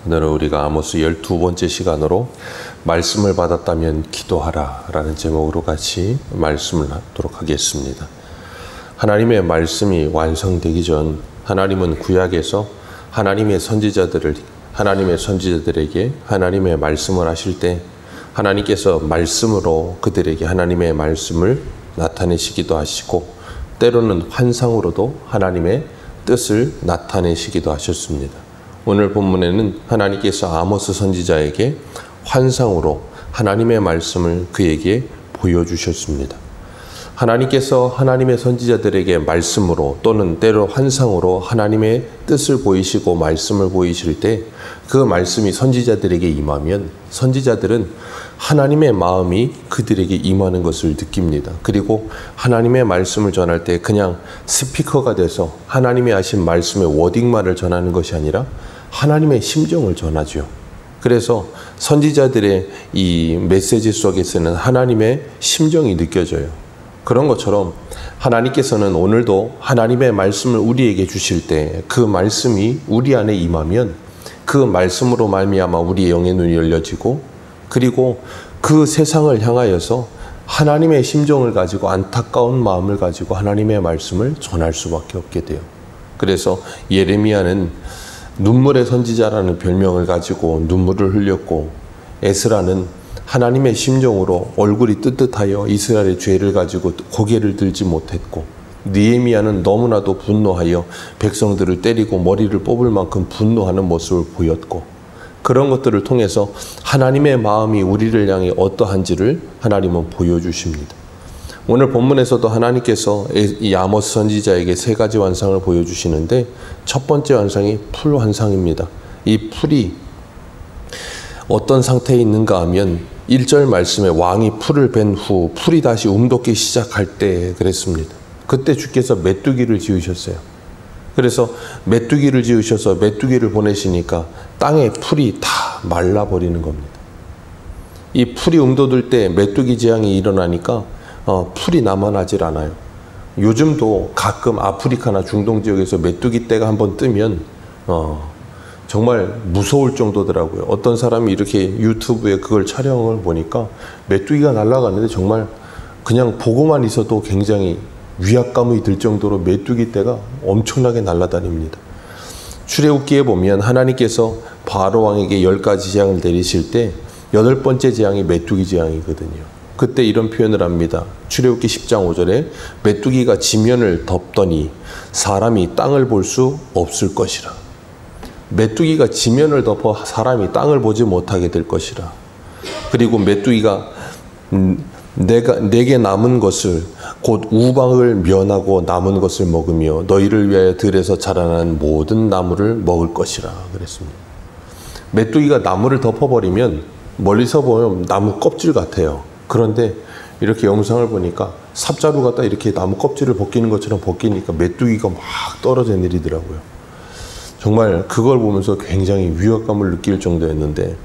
오늘은 우리가 아모스 12번째 시간으로 말씀을 받았다면 기도하라 라는 제목으로 같이 말씀을 하도록 하겠습니다. 하나님의 말씀이 완성되기 전 하나님은 구약에서 하나님의 선지자들에게 하나님의 말씀을 하실 때 하나님께서 말씀으로 그들에게 하나님의 말씀을 나타내시기도 하시고 때로는 환상으로도 하나님의 뜻을 나타내시기도 하셨습니다. 오늘 본문에는 하나님께서 아모스 선지자에게 환상으로 하나님의 말씀을 그에게 보여주셨습니다. 하나님께서 하나님의 선지자들에게 말씀으로 또는 때로 환상으로 하나님의 뜻을 보이시고 말씀을 보이실 때 그 말씀이 선지자들에게 임하면 선지자들은 하나님의 마음이 그들에게 임하는 것을 느낍니다. 그리고 하나님의 말씀을 전할 때 그냥 스피커가 돼서 하나님이 하신 말씀의 워딩만을 전하는 것이 아니라 하나님의 심정을 전하죠. 그래서 선지자들의 이 메시지 속에서는 하나님의 심정이 느껴져요. 그런 것처럼 하나님께서는 오늘도 하나님의 말씀을 우리에게 주실 때 그 말씀이 우리 안에 임하면 그 말씀으로 말미암아 우리의 영의 눈이 열려지고 그리고 그 세상을 향하여서 하나님의 심정을 가지고 안타까운 마음을 가지고 하나님의 말씀을 전할 수밖에 없게 돼요. 그래서 예레미야는 눈물의 선지자라는 별명을 가지고 눈물을 흘렸고 에스라는 하나님의 심정으로 얼굴이 뜨뜻하여 이스라엘의 죄를 가지고 고개를 들지 못했고 느헤미야는 너무나도 분노하여 백성들을 때리고 머리를 뽑을 만큼 분노하는 모습을 보였고 그런 것들을 통해서 하나님의 마음이 우리를 향해 어떠한지를 하나님은 보여주십니다. 오늘 본문에서도 하나님께서 이 아모스 선지자에게 세 가지 환상을 보여주시는데 첫 번째 환상이 풀 환상입니다. 이 풀이 어떤 상태에 있는가 하면 1절 말씀에 왕이 풀을 벤 후 풀이 다시 움돋기 시작할 때 그랬습니다. 그때 주께서 메뚜기를 지으셨어요. 그래서 메뚜기를 지으셔서 메뚜기를 보내시니까 땅에 풀이 다 말라버리는 겁니다. 이 풀이 움돋을 때 메뚜기 재앙이 일어나니까 풀이 남아나질 않아요. 요즘도 가끔 아프리카나 중동 지역에서 메뚜기 떼가 한번 뜨면 정말 무서울 정도더라고요. 어떤 사람이 이렇게 유튜브에 그걸 촬영을 보니까 메뚜기가 날아가는데 정말 그냥 보고만 있어도 굉장히 위압감이 들 정도로 메뚜기 떼가 엄청나게 날아다닙니다. 출애굽기에 보면 하나님께서 바로 왕에게 10가지 재앙을 내리실 때 8번째 재앙이 메뚜기 재앙이거든요. 그때 이런 표현을 합니다. 출애굽기 10장 5절에 메뚜기가 지면을 덮더니 사람이 땅을 볼 수 없을 것이라. 메뚜기가 지면을 덮어 사람이 땅을 보지 못하게 될 것이라. 그리고 메뚜기가 내게 남은 것을 곧 우박을 면하고 남은 것을 먹으며 너희를 위하여 들에서 자라난 모든 나무를 먹을 것이라 그랬습니다. 메뚜기가 나무를 덮어버리면 멀리서 보면 나무 껍질 같아요. 그런데 이렇게 영상을 보니까 삽자루 갖다 이렇게 나무 껍질을 벗기는 것처럼 벗기니까 메뚜기가 막 떨어져 내리더라고요. 정말 그걸 보면서 굉장히 위협감을 느낄 정도였는데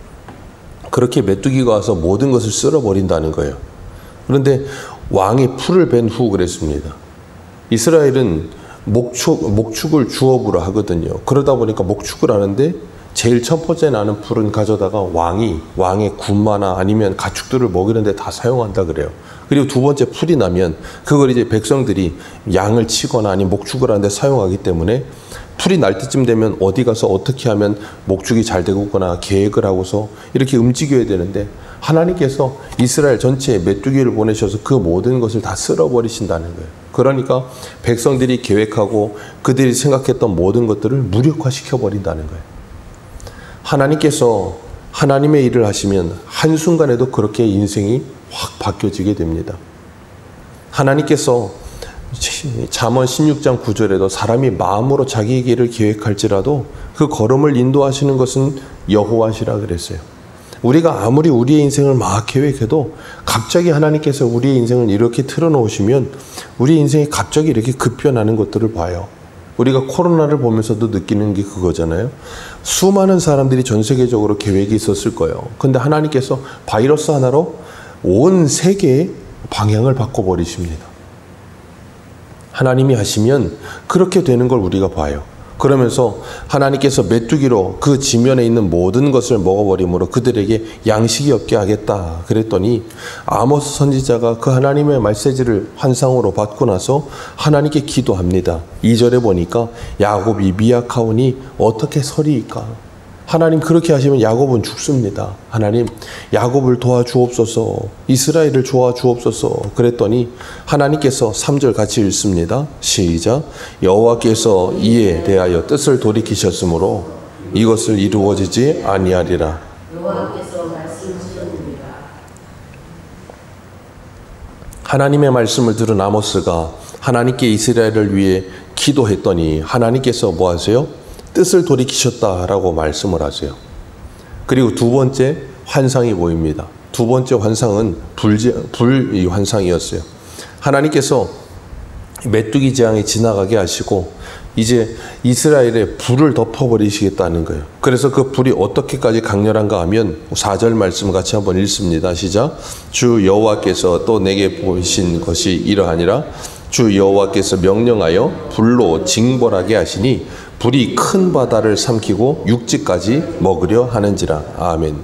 그렇게 메뚜기가 와서 모든 것을 쓸어버린다는 거예요. 그런데 왕이 풀을 벤 후 그랬습니다. 이스라엘은 목축을 주업으로 하거든요. 그러다 보니까 목축을 하는데 제일 첫 번째 나는 풀은 가져다가 왕의 군마나 아니면 가축들을 먹이는데 다 사용한다 그래요. 그리고 두 번째 풀이 나면 그걸 이제 백성들이 양을 치거나 아니면 목축을 하는데 사용하기 때문에 풀이 날 때쯤 되면 어디 가서 어떻게 하면 목축이 잘 되거나 계획을 하고서 이렇게 움직여야 되는데 하나님께서 이스라엘 전체에 메뚜기를 보내셔서 그 모든 것을 다 쓸어버리신다는 거예요. 그러니까 백성들이 계획하고 그들이 생각했던 모든 것들을 무력화시켜 버린다는 거예요. 하나님께서 하나님의 일을 하시면 한순간에도 그렇게 인생이 확 바뀌어지게 됩니다. 하나님께서 잠언 16장 9절에도 사람이 마음으로 자기의 길을 계획할지라도 그 걸음을 인도하시는 것은 여호와시라 그랬어요. 우리가 아무리 우리의 인생을 막 계획해도 갑자기 하나님께서 우리의 인생을 이렇게 틀어놓으시면 우리 인생이 갑자기 이렇게 급변하는 것들을 봐요. 우리가 코로나를 보면서도 느끼는 게 그거잖아요. 수많은 사람들이 전 세계적으로 계획이 있었을 거예요. 근데 하나님께서 바이러스 하나로 온 세계의 방향을 바꿔버리십니다. 하나님이 하시면 그렇게 되는 걸 우리가 봐요. 그러면서 하나님께서 메뚜기로 그 지면에 있는 모든 것을 먹어버림으로 그들에게 양식이 없게 하겠다 그랬더니 아모스 선지자가 그 하나님의 메시지를 환상으로 받고 나서 하나님께 기도합니다. 2절에 보니까 야곱이 미약하오니 어떻게 서리이까. 하나님 그렇게 하시면 야곱은 죽습니다. 하나님 야곱을 도와주옵소서, 이스라엘을 도와주옵소서 그랬더니 하나님께서 3절 같이 읽습니다. 시작. 여호와께서 이에 대하여 뜻을 돌이키셨으므로 이것을 이루어지지 아니하리라. 여호와께서 말씀하셨느니라. 하나님의 말씀을 들은 아모스가 하나님께 이스라엘을 위해 기도했더니 하나님께서 뭐 하세요? 뜻을 돌이키셨다라고 말씀을 하세요. 그리고 두 번째 환상이 보입니다. 두 번째 환상은 불 환상이었어요. 하나님께서 메뚜기 재앙이 지나가게 하시고 이제 이스라엘에 불을 덮어버리시겠다는 거예요. 그래서 그 불이 어떻게까지 강렬한가 하면 4절 말씀 같이 한번 읽습니다. 시작. 주 여호와께서 또 내게 보이신 것이 이러하니라. 주 여호와께서 명령하여 불로 징벌하게 하시니 불이 큰 바다를 삼키고 육지까지 먹으려 하는지라. 아멘.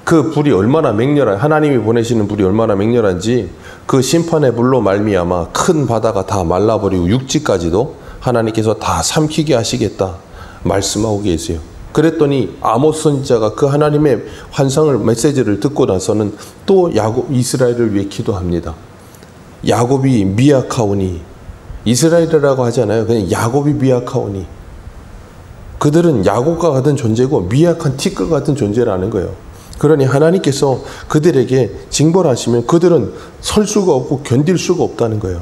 그 불이 얼마나 맹렬한, 하나님이 보내시는 불이 얼마나 맹렬한지 그 심판의 불로 말미암아 큰 바다가 다 말라버리고 육지까지도 하나님께서 다 삼키게 하시겠다 말씀하고 계세요. 그랬더니 아모스 선지자가 그 하나님의 환상을 메시지를 듣고 나서는 또 이스라엘을 위해 기도합니다. 야곱이 미약하오니, 이스라엘이라고 하잖아요. 그냥 야곱이 미약하오니, 그들은 야곱과 같은 존재고 미약한 티끌 같은 존재라는 거예요. 그러니 하나님께서 그들에게 징벌하시면 그들은 설 수가 없고 견딜 수가 없다는 거예요.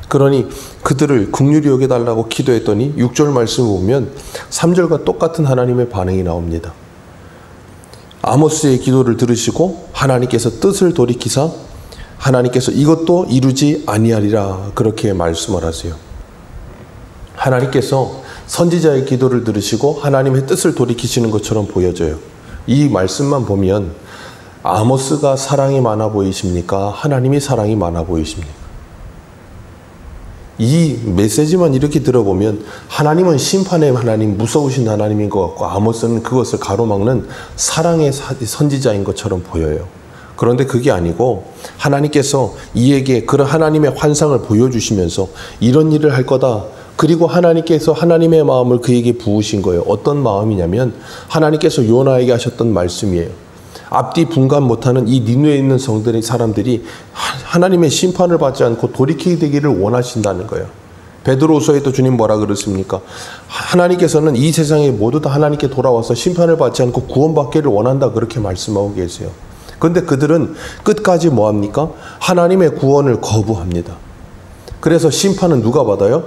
그러니 그들을 긍휼히 여겨달라고 기도했더니 6절 말씀을 보면 3절과 똑같은 하나님의 반응이 나옵니다. 아모스의 기도를 들으시고 하나님께서 뜻을 돌이키사 하나님께서 이것도 이루지 아니하리라 그렇게 말씀을 하세요. 하나님께서 선지자의 기도를 들으시고 하나님의 뜻을 돌이키시는 것처럼 보여져요. 이 말씀만 보면 아모스가 사랑이 많아 보이십니까? 하나님이 사랑이 많아 보이십니까? 이 메시지만 이렇게 들어보면 하나님은 심판의 하나님, 무서우신 하나님인 것 같고 아모스는 그것을 가로막는 사랑의 선지자인 것처럼 보여요. 그런데 그게 아니고 하나님께서 이에게 그런 하나님의 환상을 보여주시면서 이런 일을 할 거다. 그리고 하나님께서 하나님의 마음을 그에게 부으신 거예요. 어떤 마음이냐면 하나님께서 요나에게 하셨던 말씀이에요. 앞뒤 분간 못하는 이 니느웨에 있는 사람들이 하나님의 심판을 받지 않고 돌이키게 되기를 원하신다는 거예요. 베드로후서에도 주님 뭐라 그랬습니까? 하나님께서는 이 세상에 모두 다 하나님께 돌아와서 심판을 받지 않고 구원받기를 원한다 그렇게 말씀하고 계세요. 그런데 그들은 끝까지 뭐합니까? 하나님의 구원을 거부합니다. 그래서 심판은 누가 받아요?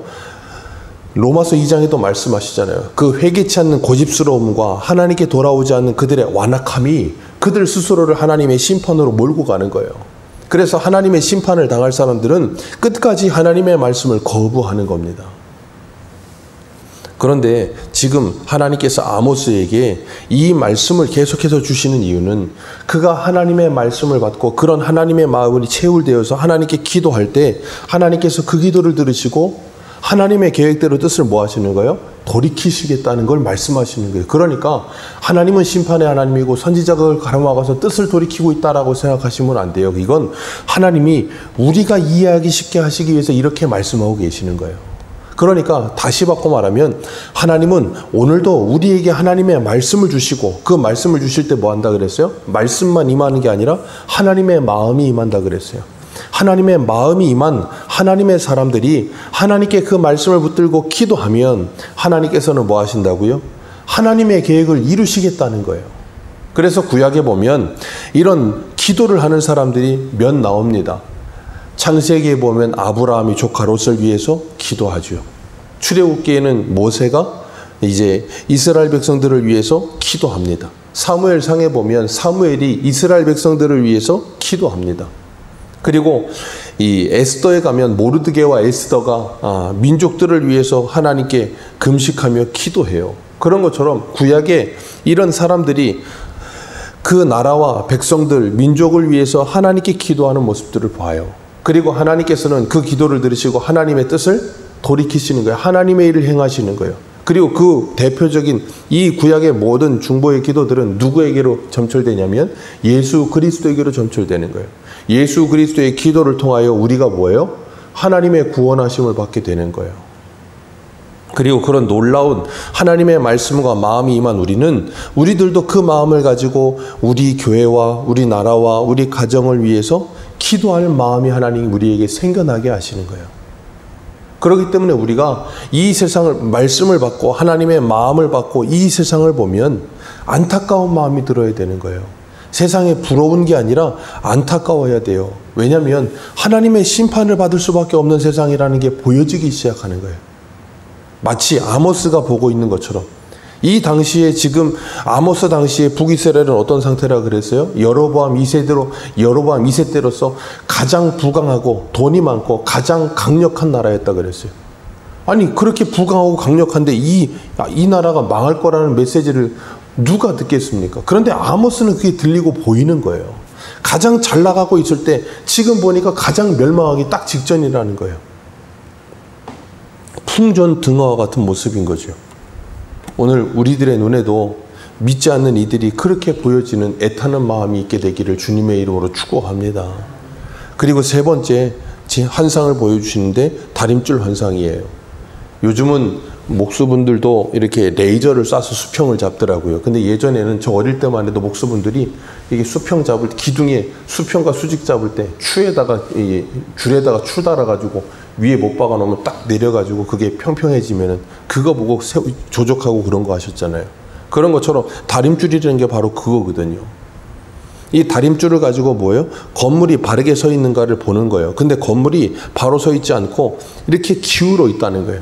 로마서 2장에도 말씀하시잖아요. 그 회개치 않는 고집스러움과 하나님께 돌아오지 않는 그들의 완악함이 그들 스스로를 하나님의 심판으로 몰고 가는 거예요. 그래서 하나님의 심판을 당할 사람들은 끝까지 하나님의 말씀을 거부하는 겁니다. 그런데 지금 하나님께서 아모스에게 이 말씀을 계속해서 주시는 이유는 그가 하나님의 말씀을 받고 그런 하나님의 마음이 체울되어서 하나님께 기도할 때 하나님께서 그 기도를 들으시고 하나님의 계획대로 뜻을 뭐 하시는 거예요? 돌이키시겠다는 걸 말씀하시는 거예요. 그러니까 하나님은 심판의 하나님이고 선지자가 가로막아서 뜻을 돌이키고 있다라고 생각하시면 안 돼요. 이건 하나님이 우리가 이해하기 쉽게 하시기 위해서 이렇게 말씀하고 계시는 거예요. 그러니까 다시 바꿔 말하면 하나님은 오늘도 우리에게 하나님의 말씀을 주시고 그 말씀을 주실 때 뭐 한다 그랬어요? 말씀만 임하는 게 아니라 하나님의 마음이 임한다 그랬어요. 하나님의 마음이 임한 하나님의 사람들이 하나님께 그 말씀을 붙들고 기도하면 하나님께서는 뭐 하신다고요? 하나님의 계획을 이루시겠다는 거예요. 그래서 구약에 보면 이런 기도를 하는 사람들이 몇 나옵니다. 창세기에 보면 아브라함이 조카 롯을 위해서 기도하죠. 출애굽기에는 모세가 이제 이스라엘 백성들을 위해서 기도합니다. 사무엘상에 보면 사무엘이 이스라엘 백성들을 위해서 기도합니다. 그리고 이 에스더에 가면 모르드게와 에스더가 민족들을 위해서 하나님께 금식하며 기도해요. 그런 것처럼 구약에 이런 사람들이 그 나라와 백성들, 민족을 위해서 하나님께 기도하는 모습들을 봐요. 그리고 하나님께서는 그 기도를 들으시고 하나님의 뜻을 돌이키시는 거예요. 하나님의 일을 행하시는 거예요. 그리고 그 대표적인 이 구약의 모든 중보의 기도들은 누구에게로 점철되냐면 예수 그리스도에게로 점철되는 거예요. 예수 그리스도의 기도를 통하여 우리가 뭐예요? 하나님의 구원하심을 받게 되는 거예요. 그리고 그런 놀라운 하나님의 말씀과 마음이 임한 우리들도 그 마음을 가지고 우리 교회와 우리 나라와 우리 가정을 위해서 기도할 마음이 하나님이 우리에게 생겨나게 하시는 거예요. 그렇기 때문에 우리가 이 세상을 말씀을 받고 하나님의 마음을 받고 이 세상을 보면 안타까운 마음이 들어야 되는 거예요. 세상에 부러운 게 아니라 안타까워야 돼요. 왜냐하면 하나님의 심판을 받을 수밖에 없는 세상이라는 게 보여지기 시작하는 거예요. 마치 아모스가 보고 있는 것처럼 이 당시에 지금 아모스 당시에 북이스라엘은 어떤 상태라 그랬어요? 여로보암 2세 때로서 가장 부강하고 돈이 많고 가장 강력한 나라였다 그랬어요. 아니 그렇게 부강하고 강력한데 이 나라가 망할 거라는 메시지를 누가 듣겠습니까? 그런데 아모스는 그게 들리고 보이는 거예요. 가장 잘 나가고 있을 때 지금 보니까 가장 멸망하기 딱 직전이라는 거예요. 풍전등화와 같은 모습인 거죠. 오늘 우리들의 눈에도 믿지 않는 이들이 그렇게 보여지는 애타는 마음이 있게 되기를 주님의 이름으로 축복합니다. 그리고 세 번째 제 환상을 보여주시는데 다림줄 환상이에요. 요즘은 목수분들도 이렇게 레이저를 쏴서 수평을 잡더라고요. 근데 예전에는 저 어릴 때만 해도 목수분들이 이게 수평 잡을 때 기둥에 수평과 수직 잡을 때 줄에다가 추 달아가지고 위에 못 박아 놓으면 딱 내려가지고 그게 평평해지면은 그거 보고 조적하고 그런 거 하셨잖아요. 그런 것처럼 다림줄이라는 게 바로 그거거든요. 이 다림줄을 가지고 뭐예요? 건물이 바르게 서 있는가를 보는 거예요. 근데 건물이 바로 서 있지 않고 이렇게 기울어 있다는 거예요.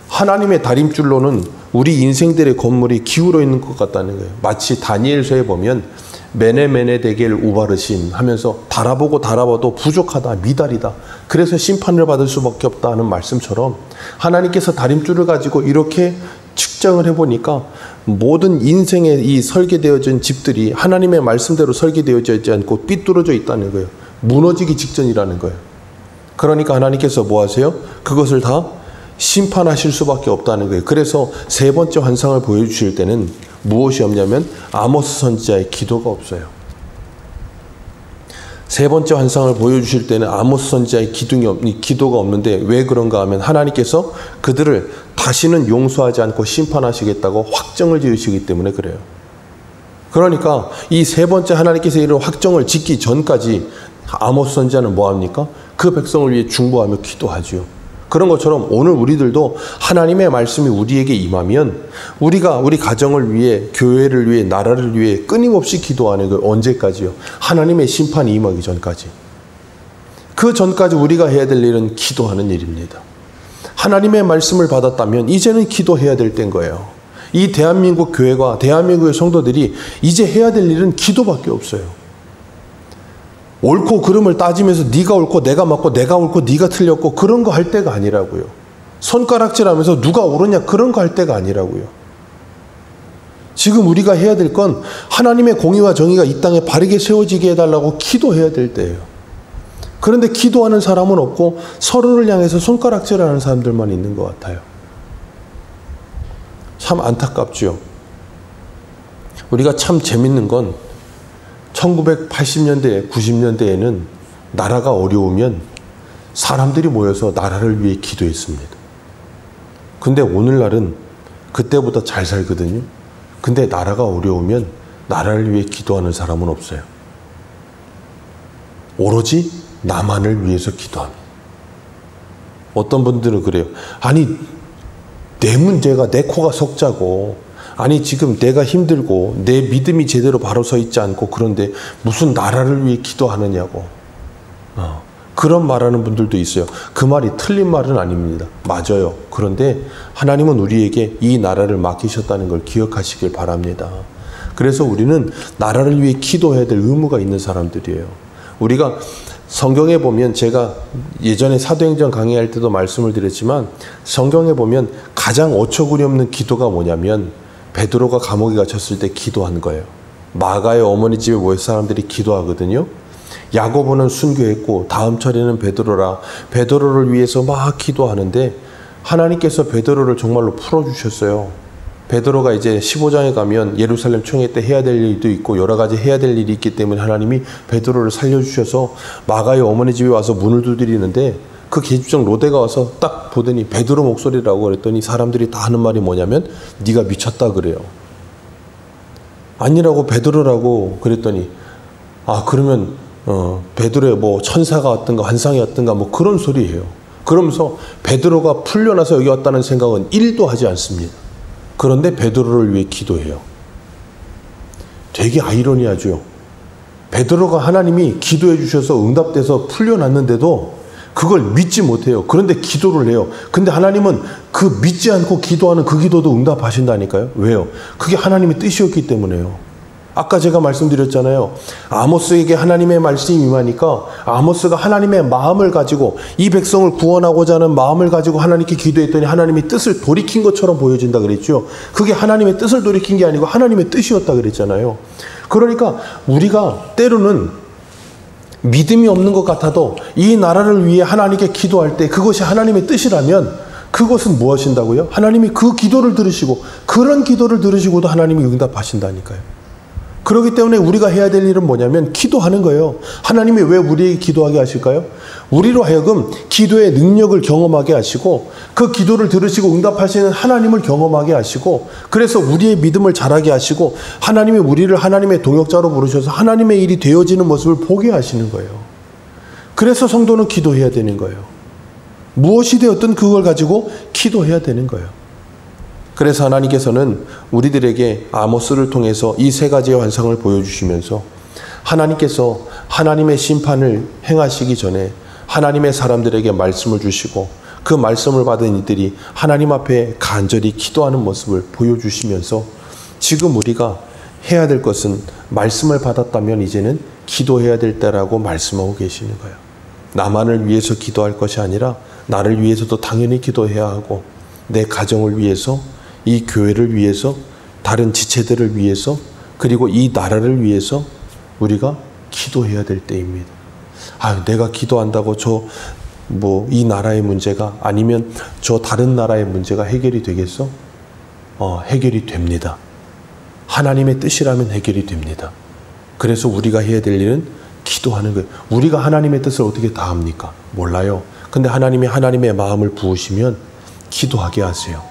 하나님의 다림줄로는 우리 인생들의 건물이 기울어 있는 것 같다는 거예요. 마치 다니엘서에 보면 메네 데겔 우바르신 하면서 달아봐도 부족하다, 미달이다. 그래서 심판을 받을 수밖에 없다 하는 말씀처럼 하나님께서 다림줄을 가지고 이렇게 측정을 해보니까 모든 인생의 이 설계되어진 집들이 하나님의 말씀대로 설계되어져 있지 않고 삐뚤어져 있다는 거예요. 무너지기 직전이라는 거예요. 그러니까 하나님께서 뭐 하세요? 그것을 다 심판하실 수밖에 없다는 거예요. 그래서 세 번째 환상을 보여주실 때는 무엇이 없냐면 아모스 선지자의 기도가 없어요. 세 번째 환상을 보여주실 때는 아모스 선지자의 기도가 없는데 왜 그런가 하면 하나님께서 그들을 다시는 용서하지 않고 심판하시겠다고 확정을 지으시기 때문에 그래요. 그러니까 이 세 번째 하나님께서 이런 확정을 짓기 전까지 아모스 선지자는 뭐합니까? 그 백성을 위해 중보하며 기도하죠. 그런 것처럼 오늘 우리들도 하나님의 말씀이 우리에게 임하면 우리가 우리 가정을 위해, 교회를 위해, 나라를 위해 끊임없이 기도하는 거 언제까지요? 하나님의 심판이 임하기 전까지. 그 전까지 우리가 해야 될 일은 기도하는 일입니다. 하나님의 말씀을 받았다면 이제는 기도해야 될 때인 거예요. 이 대한민국 교회가, 대한민국의 성도들이 이제 해야 될 일은 기도밖에 없어요. 옳고 그름을 따지면서 네가 옳고 내가 맞고 내가 옳고 네가 틀렸고 그런 거 할 때가 아니라고요. 손가락질하면서 누가 옳으냐 그런 거 할 때가 아니라고요. 지금 우리가 해야 될 건 하나님의 공의와 정의가 이 땅에 바르게 세워지게 해달라고 기도해야 될 때예요. 그런데 기도하는 사람은 없고 서로를 향해서 손가락질하는 사람들만 있는 것 같아요. 참 안타깝죠. 우리가 참 재밌는 건 1980년대, 90년대에는 나라가 어려우면 사람들이 모여서 나라를 위해 기도했습니다. 근데 오늘날은 그때보다 잘 살거든요. 근데 나라가 어려우면 나라를 위해 기도하는 사람은 없어요. 오로지 나만을 위해서 기도합니다. 어떤 분들은 그래요. 아니, 내 문제가 내 코가 석자고 아니 지금 내가 힘들고 내 믿음이 제대로 바로 서 있지 않고 그런데 무슨 나라를 위해 기도하느냐고 그런 말하는 분들도 있어요. 그 말이 틀린 말은 아닙니다. 맞아요. 그런데 하나님은 우리에게 이 나라를 맡기셨다는 걸 기억하시길 바랍니다. 그래서 우리는 나라를 위해 기도해야 될 의무가 있는 사람들이에요. 우리가 성경에 보면 제가 예전에 사도행전 강의할 때도 말씀을 드렸지만 성경에 보면 가장 어처구니 없는 기도가 뭐냐면 베드로가 감옥에 갇혔을 때 기도한 거예요. 마가의 어머니 집에 모여 사람들이 기도하거든요. 야고보는 순교했고 다음 차례는 베드로라 베드로를 위해서 막 기도하는데 하나님께서 베드로를 정말로 풀어주셨어요. 베드로가 이제 15장에 가면 예루살렘 총회 때 해야 될 일도 있고 여러 가지 해야 될 일이 있기 때문에 하나님이 베드로를 살려주셔서 마가의 어머니 집에 와서 문을 두드리는데 그 계집종 로데가 와서 딱 보더니 베드로 목소리라고 그랬더니 사람들이 다 하는 말이 뭐냐면 네가 미쳤다 그래요. 아니라고 베드로라고 그랬더니 그러면 베드로의 뭐 천사가 왔든가 환상이 왔든가 뭐 그런 소리예요. 그러면서 베드로가 풀려나서 여기 왔다는 생각은 1도 하지 않습니다. 그런데 베드로를 위해 기도해요. 되게 아이러니하죠. 베드로가 하나님이 기도해 주셔서 응답돼서 풀려났는데도 그걸 믿지 못해요. 그런데 기도를 해요. 근데 하나님은 그 믿지 않고 기도하는 그 기도도 응답하신다니까요. 왜요? 그게 하나님의 뜻이었기 때문에요. 아까 제가 말씀드렸잖아요. 아모스에게 하나님의 말씀이 임하니까 아모스가 하나님의 마음을 가지고 이 백성을 구원하고자 하는 마음을 가지고 하나님께 기도했더니 하나님이 뜻을 돌이킨 것처럼 보여진다 그랬죠. 그게 하나님의 뜻을 돌이킨 게 아니고 하나님의 뜻이었다 그랬잖아요. 그러니까 우리가 때로는 믿음이 없는 것 같아도 이 나라를 위해 하나님께 기도할 때 그것이 하나님의 뜻이라면 그것은 무엇인다고요? 하나님이 그 기도를 들으시고 그런 기도를 들으시고도 하나님이 응답하신다니까요. 그렇기 때문에 우리가 해야 될 일은 뭐냐면 기도하는 거예요. 하나님이 왜 우리에게 기도하게 하실까요? 우리로 하여금 기도의 능력을 경험하게 하시고 그 기도를 들으시고 응답하시는 하나님을 경험하게 하시고 그래서 우리의 믿음을 자라게 하시고 하나님이 우리를 하나님의 동역자로 부르셔서 하나님의 일이 되어지는 모습을 보게 하시는 거예요. 그래서 성도는 기도해야 되는 거예요. 무엇이 되었든 그걸 가지고 기도해야 되는 거예요. 그래서 하나님께서는 우리들에게 아모스를 통해서 이 세 가지의 환상을 보여주시면서 하나님께서 하나님의 심판을 행하시기 전에 하나님의 사람들에게 말씀을 주시고 그 말씀을 받은 이들이 하나님 앞에 간절히 기도하는 모습을 보여주시면서 지금 우리가 해야 될 것은 말씀을 받았다면 이제는 기도해야 될 때라고 말씀하고 계시는 거예요. 나만을 위해서 기도할 것이 아니라 나를 위해서도 당연히 기도해야 하고 내 가정을 위해서 이 교회를 위해서 다른 지체들을 위해서 그리고 이 나라를 위해서 우리가 기도해야 될 때입니다. 내가 기도한다고 이 나라의 문제가 아니면 저 다른 나라의 문제가 해결이 되겠어? 해결이 됩니다. 하나님의 뜻이라면 해결이 됩니다. 그래서 우리가 해야 될 일은 기도하는 거예요. 우리가 하나님의 뜻을 어떻게 다 합니까? 몰라요. 근데 하나님이 하나님의 마음을 부으시면 기도하게 하세요.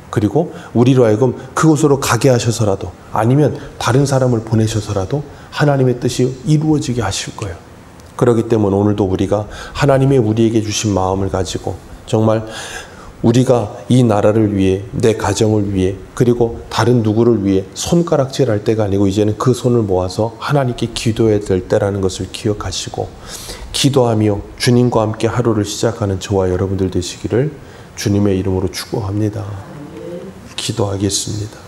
그리고 우리로 하여금 그곳으로 가게 하셔서라도 아니면 다른 사람을 보내셔서라도 하나님의 뜻이 이루어지게 하실 거예요. 그렇기 때문에 오늘도 우리가 하나님의 우리에게 주신 마음을 가지고 정말 우리가 이 나라를 위해 내 가정을 위해 그리고 다른 누구를 위해 손가락질 할 때가 아니고 이제는 그 손을 모아서 하나님께 기도해야 될 때라는 것을 기억하시고 기도하며 주님과 함께 하루를 시작하는 저와 여러분들 되시기를 주님의 이름으로 축복합니다. 기도하겠습니다.